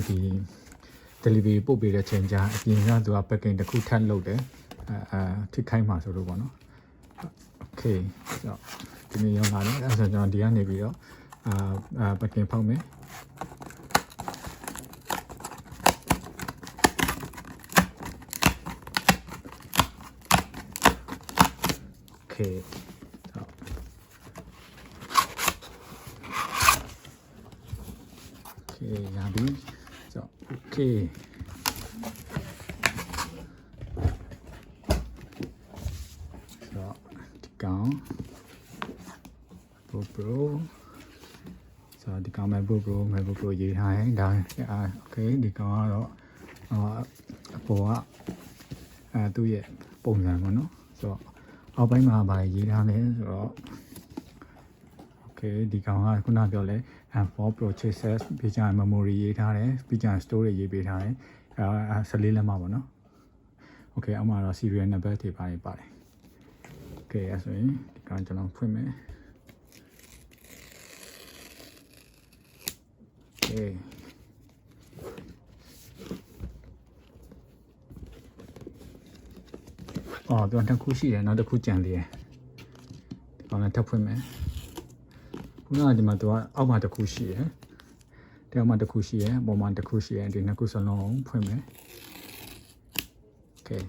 ဒီ delivery ပို့ပေးတဲ့ချိန်ကျအပြင်ကသူက packing တစ်ခုထပ်လုပ်တယ်ထိခိုက်မှာဆိုလို့ပေါ့နော် okay ဆိုတော့ဒီနေ့ရောက်လာတယ်အဲ့ဒါဆိုကျွန်တော်ဒီကနေပြီးတော့packing ဖောက်မယ်okay ရပြီဆိုတော့ okay ဆိုတော့ဒီကောင် GoPro ဆိုတော့ဒီကောင်မဲ့ GoPro ရေးထားရင်ဒါ okay ဒီကောင်ကတော့အပေါ်ကသူ့ရဲ့ပုံစံပေါ့နော်ဆိုတော့အောက်ပိုင်းမှာဗာရေးထားလဲဆိုတော့ okay ဒီကောင်ကခုနပြောလဲfor purchases ပြီးကြရင် memory ရေးထားတယ်ပြီးကြရင် storage ရေးပေးထားတယ်14လက်မပေါ့နော် okay အောက်မှာတော့ serial number တွေပါတယ် okay အဲ့ဆိုရင်ဒီကောင်ကျွန်တော်ဖွင့်မယ် okay သူတစ်ခုရှိတယ်နောက်တစ်ခုကြံသေးတယ်ဒီကောင်လည်းထပ်ဖွင့်မယ်ခုနကဒီမှာသူကအောက်မှာတစ်ခုရှိတယ်ဒီအောက်မှာတစ်ခုရှိတယ်အပေါ်မှာတစ်ခုရှိတယ်ဒီနှစ်ခုစလုံးဖွင့်မယ် okay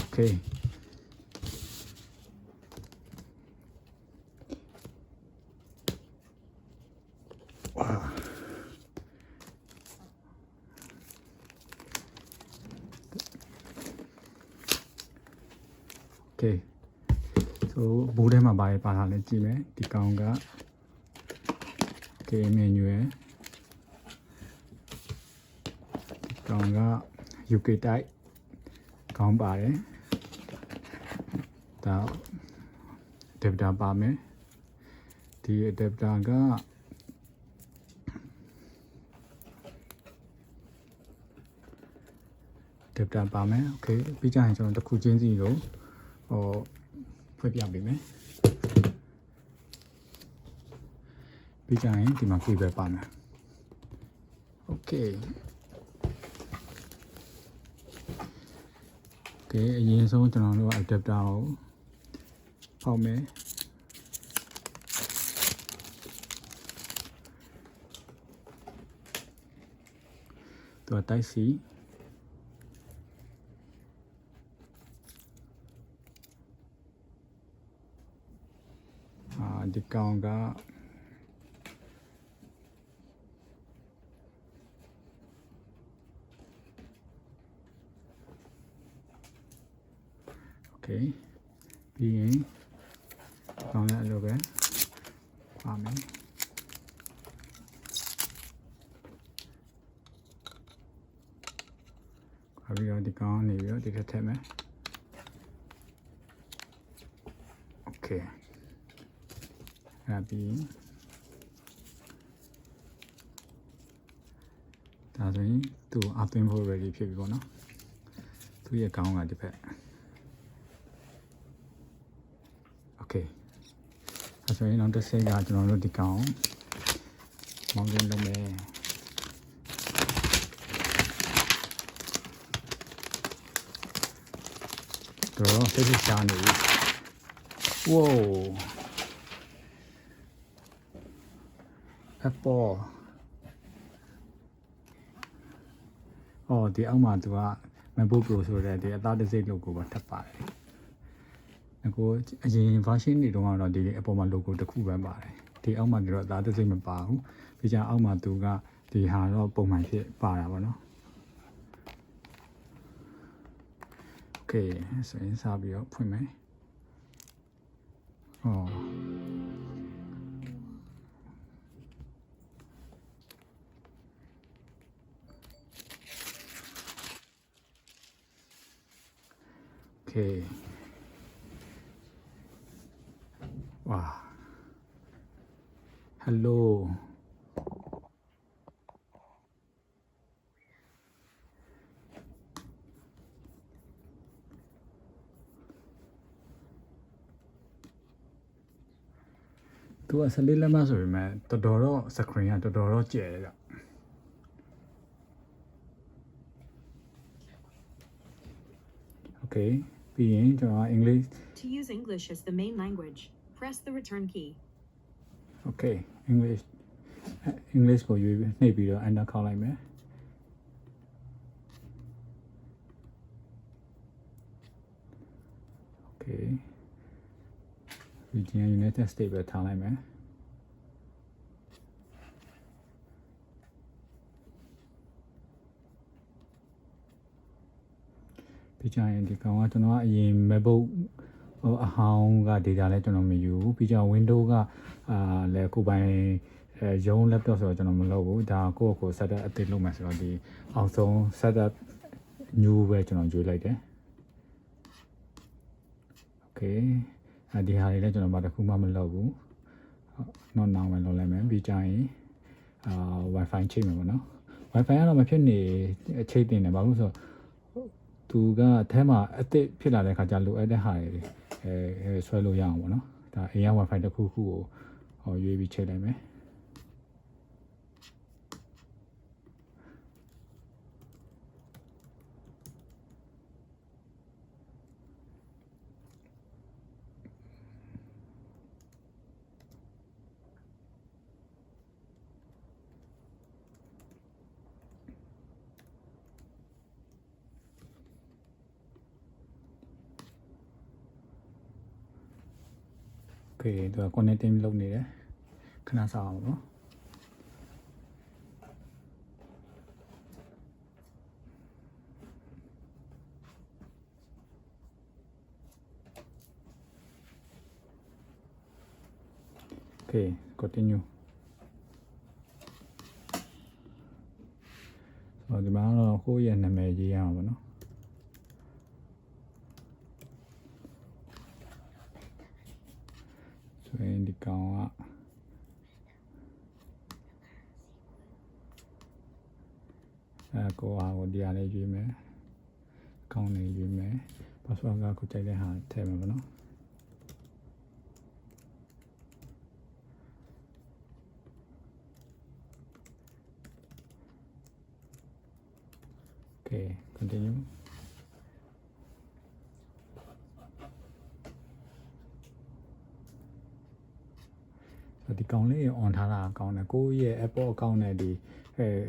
okay wow okay so ဘိုးထဲမှာပါလာလဲကြည့်မယ်ဒီကောင်က okay menu ရယ်ဒီကောင်က UK type ကောင်းပါတယ်ဒါ adapter ပါမယ်ဒီ adapter ကadapter ပါမယ် okay ပြီးကြရင်ကျွန်တော်တစ်ခုချင်းစီကိုဖွင့်ပြပေးမယ်ပြီးကြရင်ဒီမှာ cable ပါမယ် okay okay အရင်ဆုံးကျွန်တော်တို့ adapter ကိုဖောက်မယ်သူက type C ဒီကောင်ကokay ပြီးရင်ကောင်းရလို့ပဲပါမယ်ပြီးတော့ဒီကောင်နေပြီးတော့ဒီထက်ထည့်မယ် okay ပြီးဒါဆိုရင်သူ့အသွင်းဖို့ ready ဖြစ်ပြီပေါ့နော်သူ့ရဲ့ခေါင်းကဒီဘက် okay အဲဆိုရင်နောက်တစ်ဆင့်ကကျွန်တော်တို့ဒီကောင်မောင်းလုပ်မယ်တော့စိတ်ချနေပြီ wow Apple ဒီအောက်မှာသူက MacBook Pro ဆိုတဲ့ဒီအသားတစ်စိတ် logo ပါထပ်ပါတယ်အခုအရင် version တွေတုန်းကတော့ဒီအပေါ်မှာ logo တစ်ခုပဲပါတယ်ဒီအောက်မှာတော့အသားတစ်စိတ်မပါဘူးပြီးကြအောက်မှာသူကဒီဟာတော့ပုံမှန်ဖြစ်ပါတာပေါ့နော် okay ဆိုရင်စပြီးတော့ဖွင့်မယ်okay 哇 hello သူက14လက်မှတ်ဆိုပေမဲ့တော်တော်တော့ screen ကတော်တော်တော့ကျယ်တယ်ဗျ Okay ပြီးရင်ကျွန်တော် English To use English as the main language, press the return key. Okay English ကိုရွေးနှိပ်ပြီးတော့ enter ခေါက်လိုက်မယ် Okay Region United States ပဲထားလိုက်မယ်ပြီးကြရင်ဒီကောင်ကကျွန်တော်ကအရင် MacBook အဟောင်းက data လဲကျွန်တော်မယူဘူးပြီးကြ Windows ကလဲကိုပိုင်ရုံး laptop ဆိုတော့ကျွန်တော်မလုပ်ဘူးဒါကိုယ့်ကို setup အသစ်လုပ်မယ်ဆိုတော့ဒီအောက်ဆုံး setup new ပဲကျွန်တော်ရွေးလိုက်တယ် Okay ဒီဟာတွေလည်းကျွန်တော်ဘာတစ်ခုမှမလုပ်ဘူးတော့နောက်မှလုပ်လိုက်မယ်ပြီးကြရင်Wi-Fi ချိန်မယ်ပေါ့နော် Wi-Fi ကတော့မဖြစ်နေအချိန်တင်တယ်ဘာလို့ဆိုတော့သူကအထဲမှာအသစ်ဖြစ်လာတဲ့ခါကျလိုအပ်တဲ့ဟာတွေဆွဲလို့ရအောင်ပေါ့နော်ဒါအိမ်က Wi-Fi တစ်ခုခုကိုရွေးပြီးချိန်လိုက်မယ်โอเคသူက connecting လုပ်နေတယ်ခဏစောင့်အောင်နော်โอเค continue ဒီမှာတော့ကိုယ့်ရဲ့နာမည်ရေးရအောင်ပေါ့နော်ဆိုရင်ဒီကောင်ကကိုအားကိုဒီအားလေးရွေးမယ်ကောင်းလေးရွေးမယ် password ကကိုကြိုက်တဲ့ဟာထည့်မယ်ပေါ့နော်โอเค continueဒီကောင်လေး on ထားတာကောင်းတယ်ကိုယ့်ရဲ့ Apple account နဲ့ဒီ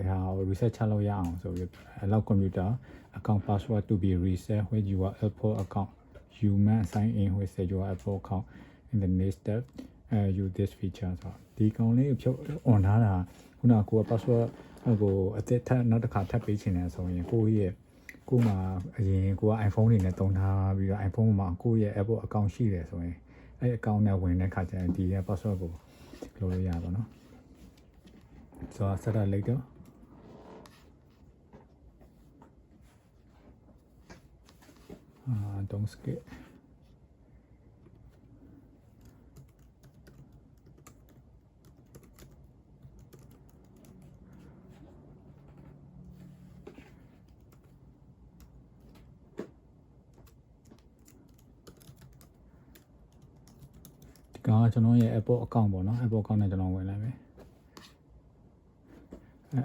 ဟာ reset ချလို့ရအောင်ဆိုပြီး allow computer account password to be reset with your Apple account you must sign in with your Apple account in the next step use this feature ဆိုဒီကောင်လေးကိုဖြုတ် on ထားတာခုနကကိုယ် password ကိုအသစ်ထပ်နောက်တစ်ခါထပ်ပေးချင်တယ်ဆိုရင်ကိုမှာအရင်ကိုက iPhone တွေနဲ့တုံးထားပြီးတော့ iPhone မှာကိုယ့်ရဲ့ Apple account ရှိတယ်ဆိုရင်အဲ့ account နဲ့ဝင်တဲ့ခါကျရင်ဒီရဲ့ password ကိုလုပ်လို့ရပါတော့ဆိုတော့ set up လိုက်တော့don't skip ဒီကကျွန်တော်ရဲ့ Apple account ပေါ့နော် Apple account နဲ့ကျွန်တော်ဝင်လိုက်မယ်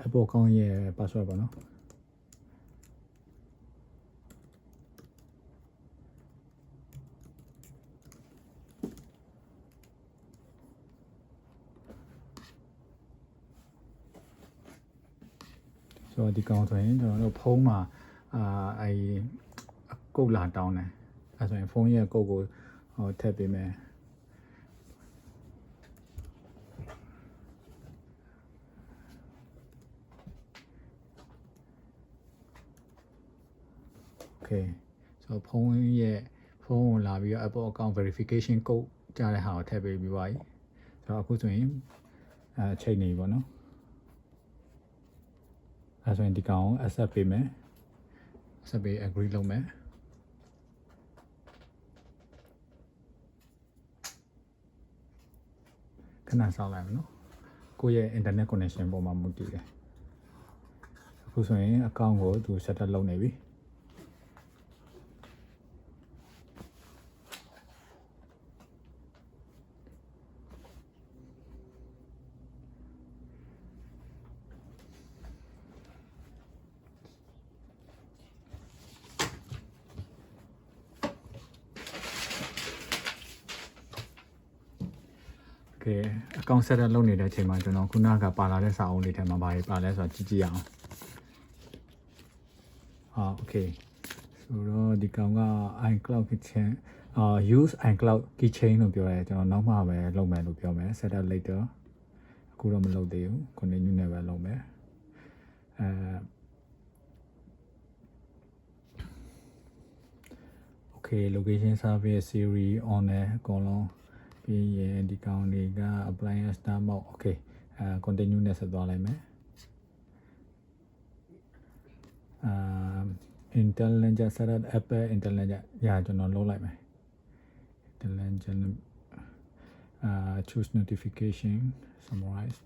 Apple account ရဲ့ password ပေါ့နော်ဆိုတော့ဒီကောင်ဆိုရင်ကျွန်တော်တို့ဖုန်းမှာကုတ်လာတောင်းတယ်အဲဆိုရင်ဖုန်းရဲ့ကုတ်ကိုထည့်ပေးမယ်Okay ဆိုတော့ဖုန်းကိုလာပြီးတော့ Apple account verification code ကြားတဲ့ဟာကိုထည့်ပေးပြီးပါပြီဆိုတော့အခုဆိုရင်ချိန်နေပြီပေါ့နော်အဲဆိုရင်ဒီကောင်ကို accept ပေးမယ် accept ပေး agree လုပ်မယ်ခဏစောင့်လိုက်မယ်နော်ကိုယ့်ရဲ့ internet connection ပေါ်မှာမူတည်တယ်အခုဆိုရင် account ကိုသူ set up လုပ်နေပြီ ကဲအကောင့် set up လုပ်နေတဲ့အချိန်မှာကျွန်တော်ခုနကပါလာတဲ့စာအုပ်လေးထဲမှာဘာတွေပါလဲဆိုတာကြည့်ကြည့်အောင်โอเคဆိုတော့ဒီကောင်က iCloud keychain use iCloud keychain လို့ပြောတယ်ကျွန်တော်နောက်မှပဲလုပ်မယ်လို့ပြောမယ် set up later အခုတော့မလုပ်သေးဘူး continue နဲ့ပဲလုပ်မယ်Okay location service series on နဲ့အကုန်လုံးပြီးရင်ဒီကောင်တွေက appliance star mode okay continue နဲ့ဆက်သွားလိုက်မယ်intelligent setup apple intelligent ရာကျွန်တော်လုပ်လိုက်မယ် intelligent choose notification summarize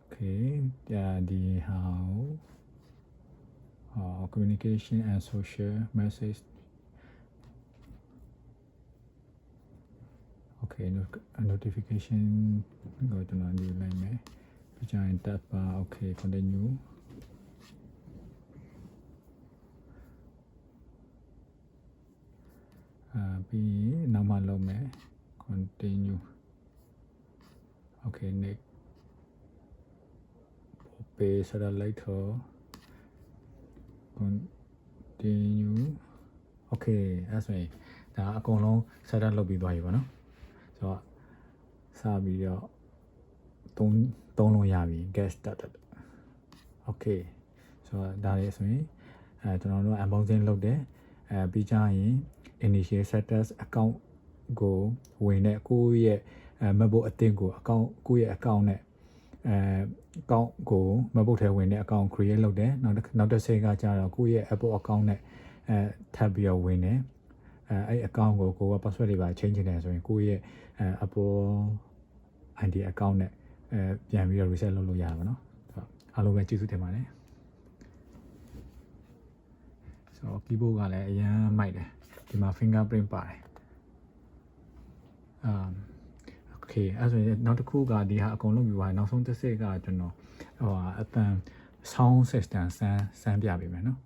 okay ဒီ how communication and social message okay notification ကိုကျွန်တော်ယူလိုက်မယ်ပြီးကြရင် tab okay continueပြီးနောက်မှလုပ်မယ် continue okay next pay ဆက်လိုက်တော့ continue okay အဲ့ဆိုရင်ဒါအကုန်လုံး set up လုပ်ပြီးသွားပြီပေါ့နော်ဆိုတော့စပြီးတော့သုံးလို့ရပြီ get started okay ဆိုတော့ဒါလေးဆိုရင်ကျွန်တော်တို့ unboxing လုပ်တယ်ပြီးကြရင် initial setters account ကိုဝင်တဲ့ကိုယ့်ရဲ့MacBook အသစ်ကို account ကိုယ့်ရဲ့ account နဲ့account ကို MacBook ထဲဝင်တဲ့ account create လုပ်တယ်နောက်တစ်ဆင့်ကကြတော့ကိုယ့်ရဲ့ Apple account နဲ့ထပ်ပြီးတော့ဝင်တယ်အဲ့ account ကိုကိုက password တွေပါ change ချင်တယ်ဆိုရင်ကိုယ့်ရဲ့Apple ID account နဲ့ပြန်ပြီးတော့ reset လုပ်လို့ရပါတော့အားလုံးပဲကျေးဇူးတင်ပါတယ်ဆိုတော့ keyboard ကလည်းအရင်မိုက်တယ်ဒီမှာ fingerprint ပါတယ်okay အဲ့ဆိုရင်နောက်တစ်ခုကဒီဟာအကုန်လုံးပြီးသွားနောက်ဆုံးတစ်ဆက်ကကျွန်တော်အတန် sound system စမ်းပြပေးမယ်နော်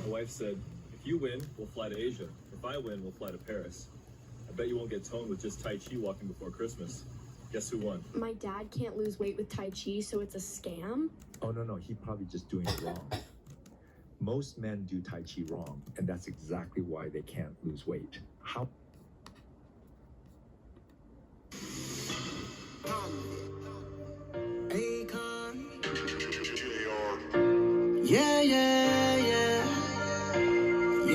My wife said, if you win, we'll fly to Asia. If I win, we'll fly to Paris. I bet you won't get toned with just Tai Chi walking before Christmas. Guess who won? My dad can't lose weight with Tai Chi, so it's a scam? Oh, no, he probably just doing it wrong. Most men do Tai Chi wrong, and that's exactly why they can't lose weight. How? Akon. Yeah, yeah, yeah.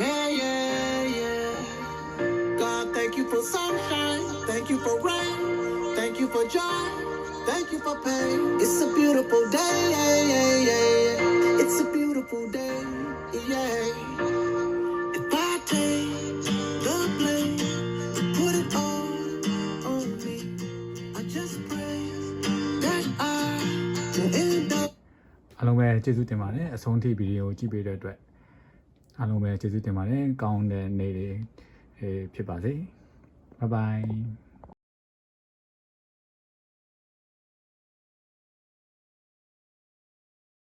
Yeah, yeah, yeah. God, thank you for sunshine. Thank you for rain. Thank you for joy. Thank you for pain. It's a beautiful day. Yeah, yeah, yeah. It's a beautiful day. Yeah. If I take the blame, put it all on me. I just pray that I will end up. အားလုံးပဲကျေးဇူးတင်ပါတယ်အဆုံးထိဗီဒီယိုကြည့်ပေးတဲ့အတွက်အားလုံးပဲကျေးဇူးတင်ပါတယ်ကောင်းတဲ့နေ့တွေဖြစ်ပါစေ bye bye